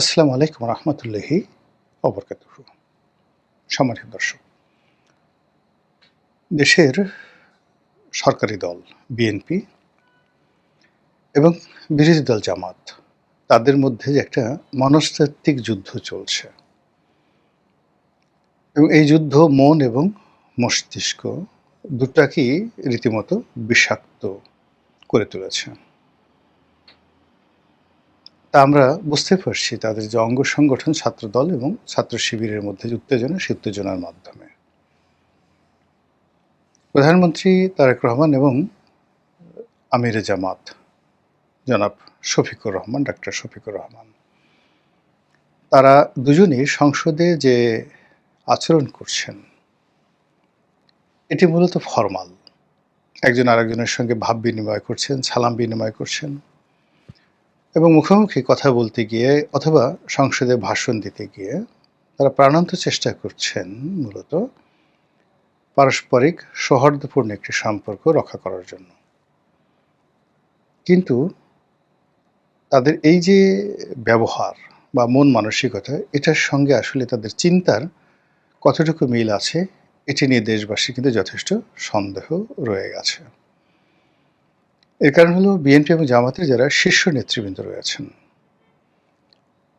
আসসালামু আলাইকুম রহমতুল্লাহি অবরকাতুহু। সম্মানিত দর্শক, দেশের সরকারি দল বিএনপি এবং বিরোধী দল জামাত, তাদের মধ্যে যে একটা মনস্তাত্ত্বিক যুদ্ধ চলছে এবং এই যুদ্ধ মন এবং মস্তিষ্ক দুটাকেই রীতিমতো বিষাক্ত করে তুলেছে। তা আমরা বুঝতে পারছি তাদের যে অঙ্গ সংগঠন ছাত্রদল এবং ছাত্র শিবিরের মধ্যে যে উত্তেজনা, সেই উত্তেজনার মাধ্যমে প্রধানমন্ত্রী তারেক রহমান এবং আমিরে জামাত জনাব শফিকুর রহমান, ডাক্তার শফিকুর রহমান, তারা দুজনই সংসদে যে আচরণ করছেন এটি মূলত ফরমাল। একজন আরেকজনের সঙ্গে ভাব বিনিময় করছেন, সালাম বিনিময় করছেন এবং মুখোমুখি কথা বলতে গিয়ে অথবা সংসদে ভাষণ দিতে গিয়ে তারা প্রাণান্ত চেষ্টা করছেন মূলত পারস্পরিক সৌহার্দ্যপূর্ণ একটি সম্পর্ক রক্ষা করার জন্য। কিন্তু তাদের এই যে ব্যবহার বা মন মানসিকতা, এটার সঙ্গে আসলে তাদের চিন্তার কতটুকু মিল আছে এটি নিয়ে দেশবাসী কিন্তু যথেষ্ট সন্দেহ রয়ে গেছে। এর কারণ হলো বিএনপি এবং জামাতের যারা শীর্ষ নেতৃবৃন্দ রয়েছেন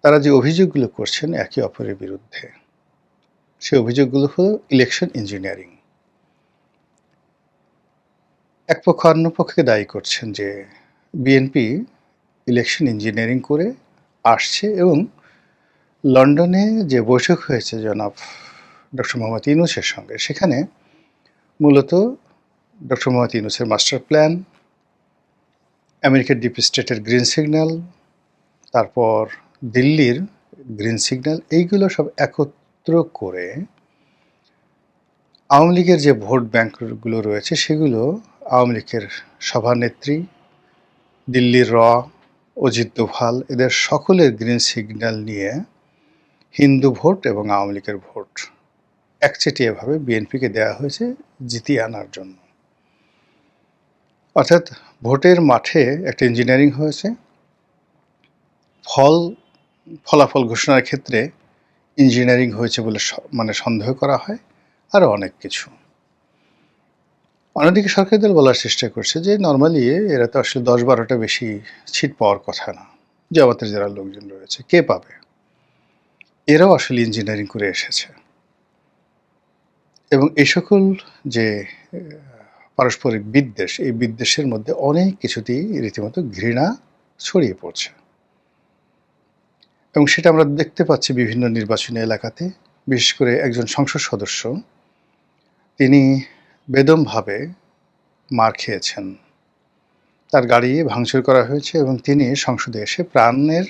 তারা যে অভিযোগগুলো করছেন একে অপরের বিরুদ্ধে, সেই অভিযোগগুলো হলো ইলেকশন ইঞ্জিনিয়ারিং। এক পক্ষ অন্য পক্ষকে দায়ী করছেন যে বিএনপি ইলেকশন ইঞ্জিনিয়ারিং করে আসছে এবং লন্ডনে যে বৈঠক হয়েছে জনাব ডক্টর মোহাম্মদ ইউনূসের সঙ্গে, সেখানে মূলত ডক্টর মোহাম্মদ ইউনূসের মাস্টার প্ল্যান, আমেরিকার ডিপ স্টেটের গ্রিন সিগন্যাল, তারপর দিল্লির গ্রিন সিগন্যাল, এইগুলো সব একত্র করে আওয়ামী লীগের যে ভোট ব্যাংকগুলো রয়েছে সেগুলো আওয়ামী লীগের সভানেত্রী, দিল্লির অজিত দোভাল, এদের সকলের গ্রিন সিগন্যাল নিয়ে হিন্দু ভোট এবং আওয়ামী লীগের ভোট একচেটিয়াভাবে বিএনপিকে দেওয়া হয়েছে জিতিয়ে আনার জন্য। অর্থাৎ ভোটের মাঠে একটা ইঞ্জিনিয়ারিং হয়েছে, ফলাফল ঘোষণার ক্ষেত্রে ইঞ্জিনিয়ারিং হয়েছে বলে মানে সন্দেহ করা হয়, আরও অনেক কিছু। অন্যদিকে সরকারি দল বলার চেষ্টা করছে যে নর্মালি এরা তো আসলে 10-12টা বেশি সিট পাওয়ার কথা না, জামাতের যারা লোকজন রয়েছে কে পাবে, এরাও আসলে ইঞ্জিনিয়ারিং করে এসেছে। এবং এই সকল যে পারস্পরিক বিদ্বেষ, এই বিদ্বেষের মধ্যে অনেক কিছুতেই রীতিমতো ঘৃণা ছড়িয়ে পড়ছে এবং সেটা আমরা দেখতে পাচ্ছি বিভিন্ন নির্বাচনী এলাকাতে। বিশেষ করে একজন সংসদ সদস্য, তিনি বেদমভাবে মার খেয়েছেন, তার গাড়ি ভাঙচুর করা হয়েছে এবং তিনি সংসদে এসে প্রাণের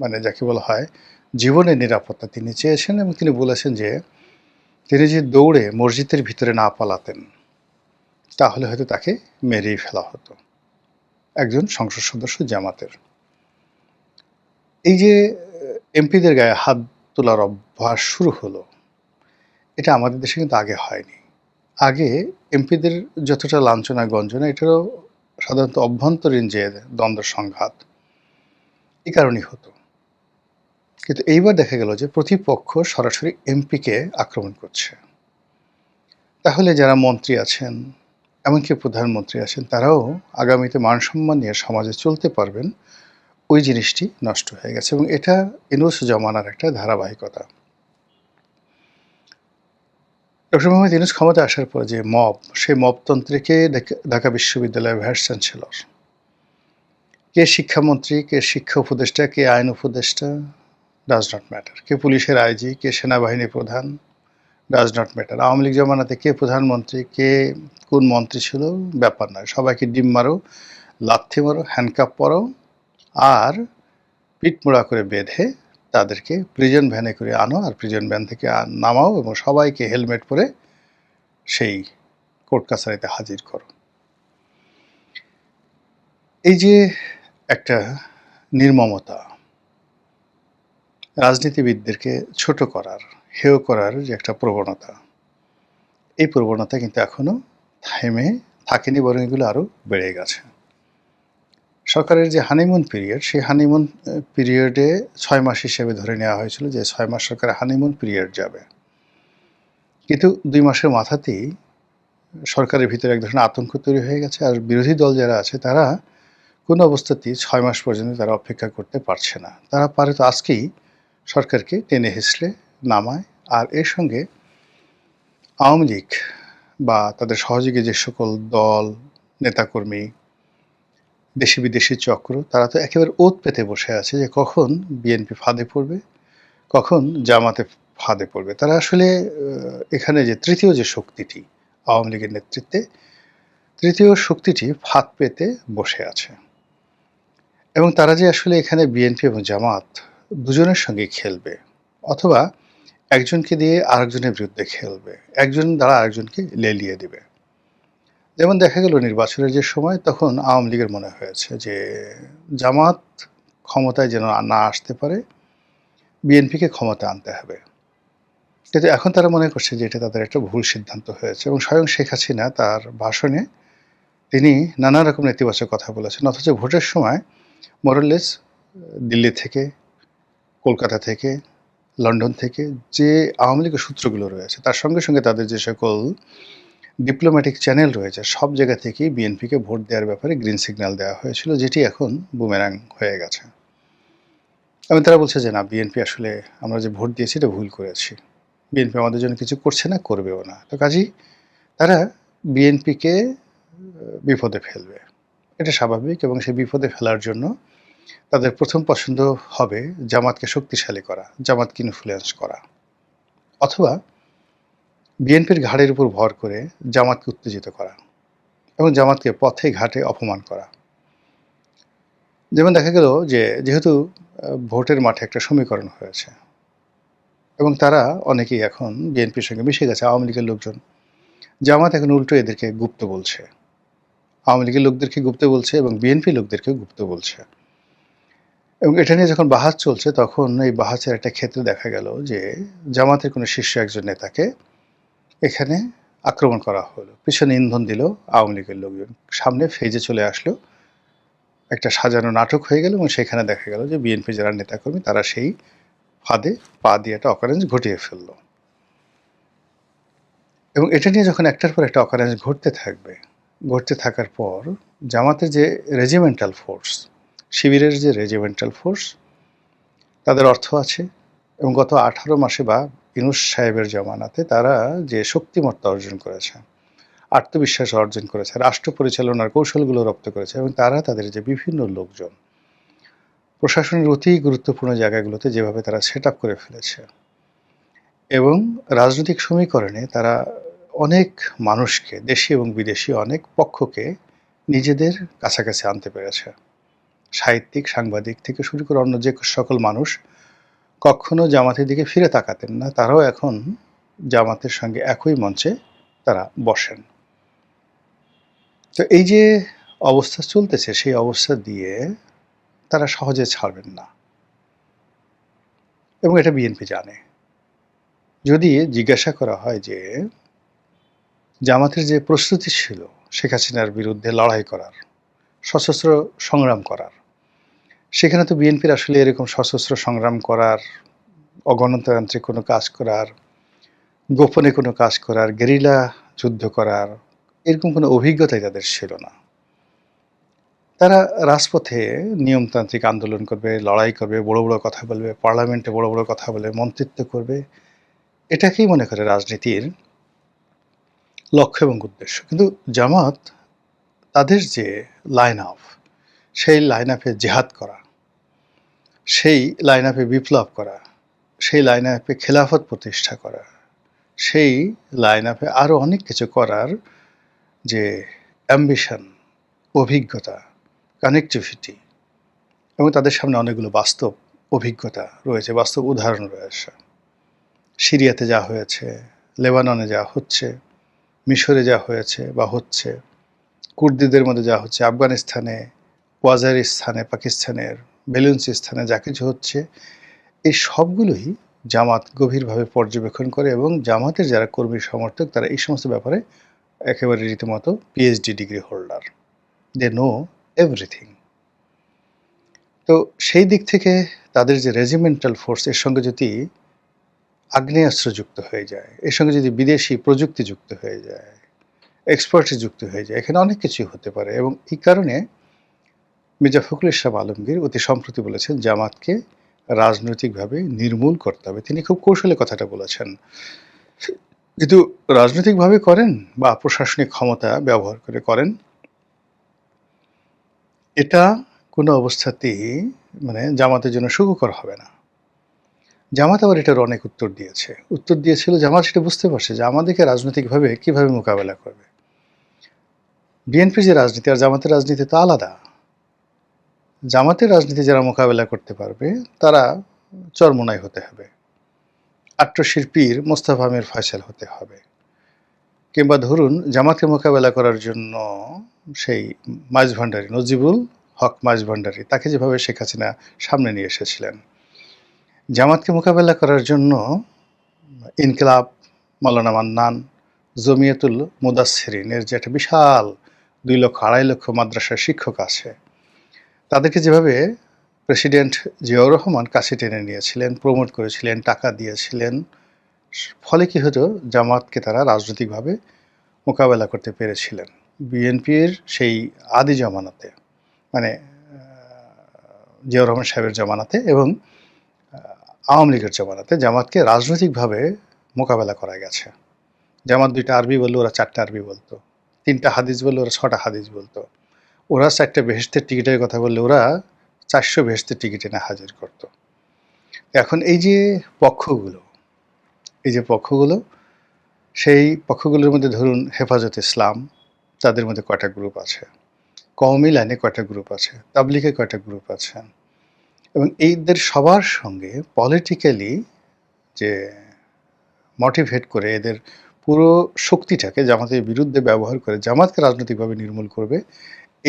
মানে যাকে বলা হয় জীবনের নিরাপত্তা তিনি চেয়েছেন এবং তিনি বলেছেন যে তিনি যে দৌড়ে মসজিদের ভিতরে না পালাতেন তাহলে হয়তো তাকে মেরেই ফেলা হতো। একজন সংসদ সদস্য জামাতের। এই যে এমপিদের গায়ে হাত তোলার অভ্যাস শুরু হলো, এটা আমাদের দেশে কিন্তু আগে হয়নি। আগে এমপিদের যতটা লাঞ্ছনা গঞ্জনা, এটারও সাধারণত অভ্যন্তরীণ যে দ্বন্দ্ব সংঘাত, এই কারণেই হতো। কিন্তু এইবার দেখা গেল যে প্রতিপক্ষ সরাসরি এমপিকে আক্রমণ করছে। তাহলে যারা মন্ত্রী আছেন, এমনকি প্রধানমন্ত্রী আছেন, তারাও আগামীতে মানসম্মান নিয়ে সমাজে চলতে পারবেন, ওই জিনিসটি নষ্ট হয়ে গেছে এবং এটা ইউনূস জমানার একটা ধারাবাহিকতা। ডক্টর মোহাম্মদ ইউনূস ক্ষমতায় আসার পর যে মব, সেই মবতন্ত্রে কে ঢাকা বিশ্ববিদ্যালয়ের ভাইস চ্যান্সেলর, কে শিক্ষামন্ত্রী, কে শিক্ষা উপদেষ্টা, কে আইন উপদেষ্টা, ডাজ নট ম্যাটার। কে পুলিশের আইজি, কে সেনাবাহিনী প্রধান, does not matter. Awami League জমানাতে কে প্রধানমন্ত্রী, কে কোন মন্ত্রী ছিল, ব্যাপার নয়। সবাইকে ডিম মারো, লাথি মারো, হ্যান্ডকাপ পরাও আর পিঠমোড়া করে বেঁধে তাদেরকে প্রিজন ভ্যানে করে আনো আর প্রিজন ভ্যান থেকে নামাও এবং সবাইকে হেলমেট পরে সেই কোর্ট কাছারিতে হাজির করো। এই যে একটা নির্মমতা, রাজনীতিবিদদেরকে ছোট করার, হেয় করার যে একটা প্রবণতা, এই প্রবণতা কিন্তু এখনো থেমে থাকেনি, বরং এগুলো আরও বেড়ে গেছে। সরকারের যে হানিমুন পিরিয়ড, সেই হানিমুন পিরিয়ডে ৬ মাস হিসেবে ধরে নেওয়া হয়েছিল যে ৬ মাস সরকারের হানিমুন পিরিয়ড যাবে। কিন্তু ২ মাসের মাথাতেই সরকারের ভিতরে এক ধরনের আতঙ্ক তৈরি হয়ে গেছে। আর বিরোধী দল যারা আছে তারা কোনো অবস্থাতেই ৬ মাস পর্যন্ত তারা অপেক্ষা করতে পারছে না। তারা পারে তো আজকেই সরকারকে টেনে হেঁচড়ে নামায়। আর এর সঙ্গে আওয়ামী লীগ বা তাদের সহযোগী যে সকল দল, নেতাকর্মী, দেশি বিদেশি চক্র, তারা তো একেবারে ওত পেতে বসে আছে যে কখন বিএনপি ফাঁদে পড়বে, কখন জামাতে ফাঁদে পড়বে। তারা আসলে এখানে যে তৃতীয় যে শক্তিটি আওয়ামী লীগের নেতৃত্বে, তৃতীয় শক্তিটি ফাঁদ পেতে বসে আছে। এবং তারা যে আসলে এখানে বিএনপি এবং জামাত দুজনের সঙ্গে খেলবে, অথবা একজনকে দিয়ে আরেকজনের বিরুদ্ধে খেলবে, একজন দ্বারা আরেকজনকে লেলিয়ে দেবে। যেমন দেখা গেল নির্বাচনের যে সময়, তখন আওয়ামী লীগের মনে হয়েছে যে জামাত ক্ষমতায় যেন না আসতে পারে, বিএনপিকে ক্ষমতা আনতে হবে। কিন্তু এখন তারা মনে করছে যে এটা তাদের একটা ভুল সিদ্ধান্ত হয়েছে। এবং স্বয়ং শেখ হাসিনা তার ভাষণে তিনি নানা রকম নেতিবাচক কথা বলেছেন, অথচ ভোটের সময় মোরালেস দিল্লি থেকে, কলকাতা থেকে, লন্ডন থেকে যে আওয়ামী লীগের সূত্রগুলো রয়েছে, তার সঙ্গে সঙ্গে তাদের যে সকল ডিপ্লোম্যাটিক চ্যানেল রয়েছে, সব জায়গা থেকেই বিএনপিকে ভোট দেওয়ার ব্যাপারে গ্রিন সিগন্যাল দেওয়া হয়েছিল, যেটি এখন বুমেরাং হয়ে গেছে। এবং তারা বলছে যে না, বিএনপি আসলে আমরা যে ভোট দিয়েছি এটা ভুল করেছি, বিএনপি আমাদের জন্য কিছু করছে না, করবেও না। তো কাজেই তারা বিএনপিকে বিপদে ফেলবে, এটা স্বাভাবিক। এবং সেই বিপদে ফেলার জন্য তাদের প্রথম পছন্দ হবে জামাতকে শক্তিশালী করা, জামাতকে ইনফ্লুয়েন্স করা, অথবা বিএনপির ঘাড়ের উপর ভর করে জামাতকে উত্তেজিত করা এবং জামাতকে পথে ঘাটে অপমান করা। যেমন দেখা গেল যে যেহেতু ভোটের মাঠে একটা সমীকরণ হয়েছে এবং তারা অনেকেই এখন বিএনপির সঙ্গে মিশে গেছে, আওয়ামী লীগের লোকজন, জামাত এখন উল্টো এদেরকে গুপ্ত বলছে, আওয়ামী লীগের লোকদেরকে গুপ্ত বলছে এবং বিএনপি লোকদেরকে গুপ্ত বলছে। এবং এটা নিয়ে যখন বাহাস চলছে, তখন এই বাহাসের একটা ক্ষেত্রে দেখা গেল যে জামাতের কোনো শীর্ষ একজন নেতাকে এখানে আক্রমণ করা হলো, পিছনে ইন্ধন দিল আওয়ামী লীগের লোকজন, সামনে ফেজে চলে আসলো, একটা সাজানো নাটক হয়ে গেল। এবং সেখানে দেখা গেল যে বিএনপি যারা নেতাকর্মী তারা সেই ফাঁদে পা দিয়ে একটা অকারেন্স ঘটিয়ে ফেলল। এবং এটা নিয়ে যখন একটার পর একটা অকারেন্স ঘটতে থাকবে, ঘটতে থাকার পর জামাতের যে রেজিমেন্টাল ফোর্স, শিবিরের যে রেজিমেন্টাল ফোর্স, তাদের অর্থ আছে এবং গত 18 মাসে বা ইউনূস সাহেবের জমানাতে তারা যে শক্তিমত্তা অর্জন করেছে, আত্মবিশ্বাস অর্জন করেছে, রাষ্ট্র পরিচালনার কৌশলগুলো রপ্ত করেছে, এবং তারা তাদের যে বিভিন্ন লোকজন প্রশাসনের অতি গুরুত্বপূর্ণ জায়গাগুলোতে যেভাবে তারা সেট আপ করে ফেলেছে, এবং রাজনৈতিক সমীকরণে তারা অনেক মানুষকে, দেশি এবং বিদেশি অনেক পক্ষকে নিজেদের কাছাকাছি আনতে পেরেছে। সাহিত্যিক, সাংবাদিক থেকে শুরু করে অন্য যে সকল মানুষ কখনো জামাতের দিকে ফিরে তাকাতেন না, তারাও এখন জামাতের সঙ্গে একই মঞ্চে তারা বসেন। তো এই যে অবস্থা চলতেছে, সেই অবস্থা দিয়ে তারা সহজে ছাড়বেন না, এবং এটা বিএনপি জানে। যদি জিজ্ঞাসা করা হয় যে জামাতের যে প্রস্তুতি ছিল শেখ হাসিনার বিরুদ্ধে লড়াই করার, সশস্ত্র সংগ্রাম করার, সেখানে তো বিএনপির আসলে এরকম সশস্ত্র সংগ্রাম করার, অগণতান্ত্রিক কোনো কাজ করার, গোপনে কোনো কাজ করার, গেরিলা যুদ্ধ করার এরকম কোনো অভিজ্ঞতাই তাদের ছিল না। তারা রাজপথে নিয়মতান্ত্রিক আন্দোলন করবে, লড়াই করবে, বড় বড় কথা বলবে, পার্লামেন্টে বড় বড় কথা বলে মন্ত্রিত্ব করবে, এটাকেই মনে করে রাজনীতির লক্ষ্য এবং উদ্দেশ্য। কিন্তু জামাত তাদের যে লাইন আপ, সেই লাইন আপে জেহাদ করা, সেই লাইন আপে বিপ্লব করা, সেই লাইন আপে খেলাফত প্রতিষ্ঠা করা, সেই লাইন আপে আরও অনেক কিছু করার যে অ্যাম্বিশন, অভিজ্ঞতা, কানেকটিভিটি, এবং তাদের সামনে অনেকগুলো বাস্তব অভিজ্ঞতা রয়েছে, বাস্তব উদাহরণ রয়েছে। সিরিয়াতে যা হয়েছে, লেবাননে যা হচ্ছে, মিশরে যা হয়েছে বা হচ্ছে, কুর্দিদের মধ্যে যা হচ্ছে, আফগানিস্তানে, ওয়াজিরিস্তানে, পাকিস্তানের বেলুচিস্তানে যা কিছু হচ্ছে, এই সবগুলোই জামাত গভীরভাবে পর্যবেক্ষণ করে। এবং জামাতের যারা কর্মী সমর্থক, তারা এই সমস্ত ব্যাপারে একেবারে রীতিমতো PhD degree holder, they know everything. তো সেই দিক থেকে তাদের যে রেজিমেন্টাল ফোর্স এর সঙ্গে যদি আগ্নেয়াস্ত্র যুক্ত হয়ে যায়, এর সঙ্গে যদি বিদেশি প্রযুক্তি যুক্ত হয়ে যায়, এক্সপার্টিস যুক্ত হয়ে যায়, এখানে অনেক কিছুই হতে পারে এবং এই কারণে মির্জা ফখরুল ইসলাম আলমগীর অতি সম্প্রতি বলেছেন জামাতকে রাজনৈতিকভাবে নির্মূল করতে হবে। তিনি খুব কৌশলে কথাটা বলেছেন। কিন্তু রাজনৈতিকভাবে করেন বা প্রশাসনিক ক্ষমতা ব্যবহার করে করেন, এটা কোনো অবস্থাতেই মানে জামাতের জন্য সুখকর হবে না। জামাত আবার এটার অনেক উত্তর দিয়েছে। উত্তর দিয়েছিল জামাত সেটা বুঝতে পারছে যে আমাদেরকে রাজনৈতিকভাবে কিভাবে মোকাবেলা করবে। বিএনপির যে রাজনীতি আর জামাতের রাজনীতি তো আলাদা। জামাতের রাজনীতি যারা মোকাবেলা করতে পারবে তারা চরমোনাই হতে হবে। আট্রশির পীর মোস্তফা আমির ফয়সাল হতে হবে। কিংবা ধরুন জামাতকে মোকাবেলা করার জন্য সেই মাইজভান্ডারী নজিবুল হক মাইজভান্ডারী তাকে যেভাবে শেখ হাসিনা সামনে নিয়ে এসেছিলেন, জামাতকে মোকাবেলা করার জন্য ইনকিলাব, মাওলানা মান্নান, জমিয়তুল মুদাসসিরিনের যে একটা বিশাল ২ লক্ষ ২.৫ লক্ষ মাদ্রাসার শিক্ষক আছে, তাদেরকে যেভাবে প্রেসিডেন্ট জিয়াউর রহমান কাছে টেনে নিয়েছিলেন, প্রমোট করেছিলেন, টাকা দিয়েছিলেন, ফলে কি হতো জামাতকে তারা রাজনৈতিকভাবে মোকাবেলা করতে পেরেছিলেন। বিএনপির সেই আদি জামানাতে মানে জিয়াউর রহমান সাহেবের জামানাতে এবং আওয়ামী লীগের জামানাতে জামাতকে রাজনৈতিকভাবে মোকাবেলা করা গেছে। জামাত ২টা আরবি বললে ওরা ৪টা আরবি বলতো, ৩টা হাদিস বললে ওরা ৬টা হাদিস বলতো, ওরা ৪টা বেহেশতের টিকিটের কথা বললে ওরা ৪০০ বেহেশতের টিকিট এনে হাজির করতো। এখন এই যে পক্ষগুলো সেই পক্ষগুলোর মধ্যে ধরুন হেফাজত ইসলাম, তাদের মধ্যে কয়টা গ্রুপ আছে, কওমি লাইনে কয়টা গ্রুপ আছে, তাবলিগে কয়টা গ্রুপ আছে, এবং এইদের সবার সঙ্গে পলিটিক্যালি যে মোটিভেট করে এদের পুরো শক্তিটাকে জামাতের বিরুদ্ধে ব্যবহার করে জামাতকে রাজনৈতিকভাবে নির্মূল করবে,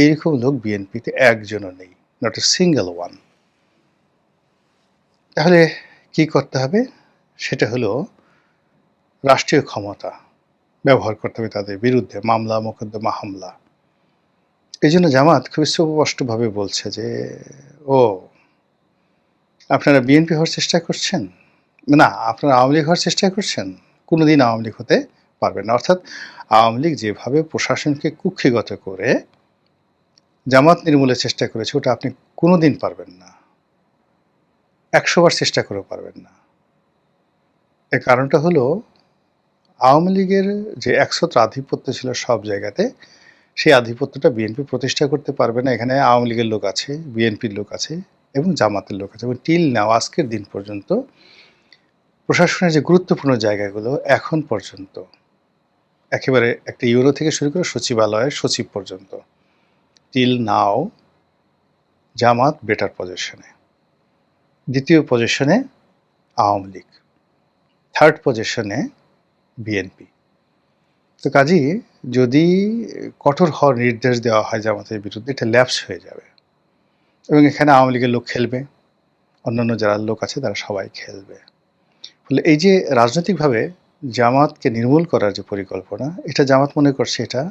এইরকম লোক বিএনপিতে একজনও নেই, নট এ সিঙ্গেল ওয়ান। তাহলে কি করতে হবে? সেটা হলো রাষ্ট্রীয় ক্ষমতা ব্যবহার করতে হবে তাদের বিরুদ্ধে, মামলা মোকদ্দমা হামলা। এই জন্য জামাত খুবই স্পষ্টভাবে বলছে যে ও আপনারা বিএনপি হওয়ার চেষ্টা করছেন, না আপনারা আওয়ামী লীগ হওয়ার চেষ্টা করছেন, কোনোদিন আওয়ামী লীগ হতে পারবেন না। অর্থাৎ আওয়ামী লীগ যেভাবে প্রশাসনকে কুক্ষিগত করে জামাত নির্মূলের চেষ্টা করেছে ওটা আপনি কোনোদিন পারবেন না, ১০০ বার চেষ্টা করেও পারবেন না। এর কারণটা হলো আওয়ামী লীগের যে একছত্র আধিপত্য ছিল সব জায়গাতে, সেই আধিপত্যটা বিএনপি প্রতিষ্ঠা করতে পারবে না। এখানে আওয়ামী লীগের লোক আছে, বিএনপির লোক আছে এবং জামাতের লোক আছে, এবং টিল নাও আজকের দিন পর্যন্ত প্রশাসনের যে গুরুত্বপূর্ণ জায়গাগুলো এখন পর্যন্ত একেবারে একটা ইউরো থেকে শুরু করে সচিবালয়ের সচিব পর্যন্ত টিল নাও জামাত বেটার পজিশনে, দ্বিতীয় পজিশনে আওয়ামী লীগ, থার্ড পজিশনে বিএনপি। তো কাজেই যদি কঠোর হওয়ার নির্দেশ দেওয়া হয় জামাতের বিরুদ্ধে, এটা ল্যাপস হয়ে যাবে এবং এখানে আওয়ামী লীগের লোক খেলবে, অন্যান্য যারা লোক আছে তারা সবাই খেলবে। ফলে এই যে রাজনৈতিকভাবে জামাতকে নির্মূল করার যে পরিকল্পনা, এটা জামাত মনে করছে এটা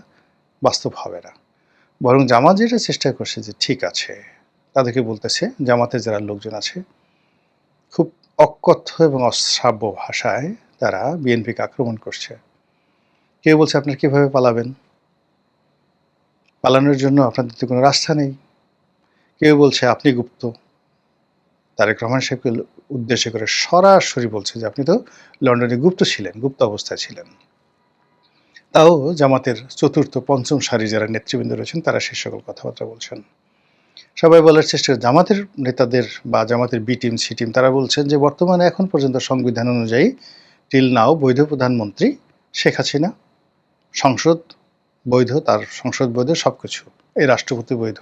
বাস্তব হবে না। বরং জামাত যেটা চেষ্টা করছে যে ঠিক আছে, তাদেরকে বলতেছে জামাতের যারা লোকজন আছে খুব অকথ্য এবং অশ্রাব্য ভাষায় তারা বিএনপিকে আক্রমণ করছে। কেউ বলছে আপনারা কীভাবে পালাবেন, পালানোর জন্য আপনাদের তো কোনো রাস্তা নেই। কেউ বলছে আপনি গুপ্ত, তারেক রহমান সাহেবকে উদ্দেশ্য করে সরাসরি বলছে যে আপনি তো লন্ডনে গুপ্ত ছিলেন, গুপ্ত অবস্থায় ছিলেন। তাও জামাতের চতুর্থ পঞ্চম সারি যারা নেতৃবৃন্দ রয়েছেন তারা সে সকল কথাবার্তা বলছেন। সবাই বলার চেষ্টা, জামাতের নেতাদের বা জামাতের বি টিম সি টিম তারা বলছেন যে বর্তমানে এখন পর্যন্ত সংবিধান অনুযায়ী টিল নাও বৈধ প্রধানমন্ত্রী শেখ হাসিনা, সংসদ বৈধ, তার সংসদ বৈধ, সব কিছু, এই রাষ্ট্রপতি বৈধ,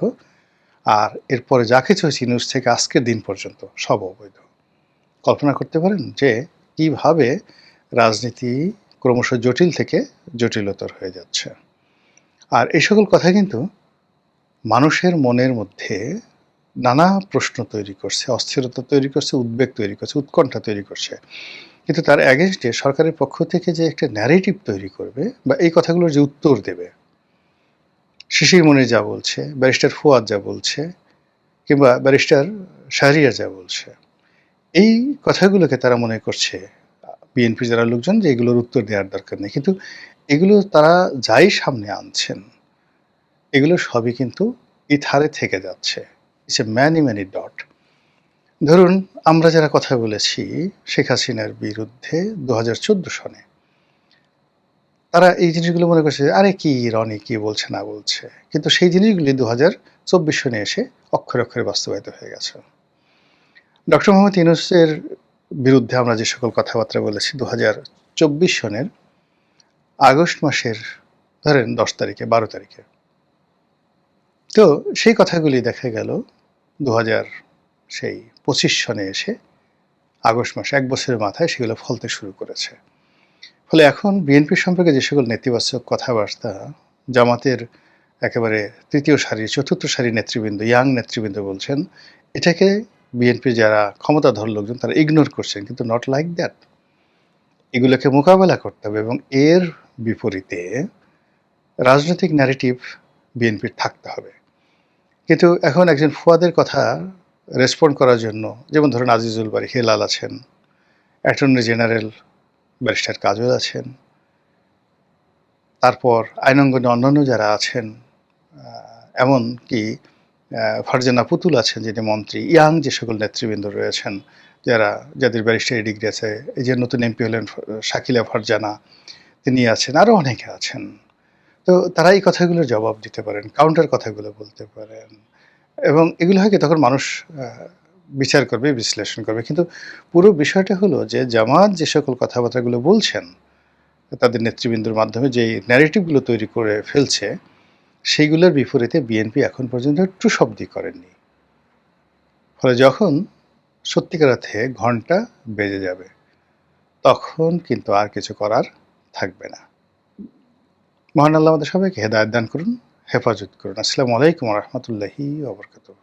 আর এরপরে যা কিছু হয়েছে নিউজ থেকে আজকের দিন পর্যন্ত সব অবৈধ। কল্পনা করতে পারেন যে কীভাবে রাজনীতি ক্রমশ জটিল থেকে জটিলতর হয়ে যাচ্ছে। আর এই সকল কথা কিন্তু মানুষের মনের মধ্যে নানা প্রশ্ন তৈরি করছে, অস্থিরতা তৈরি করছে, উদ্বেগ তৈরি করছে, উৎকণ্ঠা তৈরি করছে। কিন্তু তার অ্যাগেনস্টে সরকারের পক্ষ থেকে যে একটা ন্যারেটিভ তৈরি করবে বা এই কথাগুলোর যে উত্তর দেবে, শিশির মনির যা বলছে, ব্যারিস্টার ফুয়াদ যা বলছে, কিংবা ব্যারিস্টার শাহরিয়ার যা বলছে, এই কথাগুলোকে তারা মনে করছে বিএনপি যারা লোকজন যে এগুলোর উত্তর দেওয়ার দরকার নেই। কিন্তু এগুলো তারা যাই সামনে আনছেন, এগুলো সবই কিন্তু ইথারে থেকে যাচ্ছে। It's a many many dot. ধরুন আমরা যারা কথা বলেছি শেখ হাসিনার বিরুদ্ধে ২০১৪ সনে, তারা এই জিনিসগুলো মনে করছে আরে কি রনি কি বলছে না বলছে, কিন্তু সেই জিনিসগুলি ২০২৪ সনে এসে অক্ষরে অক্ষরে বাস্তবায়িত হয়ে গেছে। ডক্টর মোহাম্মদ ইউনূসের বিরুদ্ধে আমরা যে সকল কথাবার্তা বলেছি ২০২৪ সনের আগস্ট মাসের ধরেন ১০ তারিখে ১২ তারিখে, তো সেই কথাগুলি দেখা গেল ২০২৫ সনে এসে আগস্ট মাসে ১ বছরের মাথায় সেগুলো ফলতে শুরু করেছে। ফলে এখন বিএনপি সম্পর্কে যে সকল নেতিবাচক কথাবার্তা জামাতের একেবারে তৃতীয় সারি চতুর্থ সারি নেতৃবৃন্দ, ইয়াং নেতৃবৃন্দ বলছেন, এটাকে বিএনপি যারা ক্ষমতাধর লোকজন তারা ইগনোর করছেন, কিন্তু নট লাইক দ্যাট। এগুলোকে মোকাবেলা করতে হবে এবং এর বিপরীতে রাজনৈতিক ন্যারেটিভ বিএনপির থাকতে হবে। কিন্তু এখন একজন ফুয়াদের কথা রেসপন্ড করার জন্য, যেমন ধরুন আজিজুল বারী হেলাল আছেন, অ্যাটর্নি জেনারেল ব্যারিস্টার কাজল আছেন, তারপর আইনাঙ্গনে অন্যান্য যারা আছেন, এমনকি ফারজানা পুতুল আছেন যিনি মন্ত্রী, ইয়াং যে সকল নেতৃবৃন্দ রয়েছেন যাদের ব্যারিস্টারি ডিগ্রি আছে, এই যে নতুন এমপি হলেন শাকিলা ফারজানা, তিনি আছেন, আরও অনেকে আছেন। তো তারা এই কথাগুলোর জবাব দিতে পারেন, কাউন্টার কথাগুলো বলতে পারেন, এবং এগুলো হয় কি তখন মানুষ বিচার করবে, বিশ্লেষণ করবে। কিন্তু পুরো বিষয়টা হলো যে জামাত যে সকল কথাবার্তাগুলো বলছেন তাদের নেতৃবৃন্দের মাধ্যমে যে ন্যারেটিভগুলো তৈরি করে ফেলছে, সেইগুলোর বিপরীতে বিএনপি এখন পর্যন্ত টু শব্দই করেননি। ফলে যখন সত্যিকার অর্থে ঘন্টা বেজে যাবে তখন কিন্তু আর কিছু করার থাকবে না। মহান আল্লাহ আমাদের সবাইকে হেদায়েত দান করুন, হেফাজত করুন। আসসালামু আলাইকুম ওয়া রাহমাতুল্লাহি ওয়া বারাকাতুহু।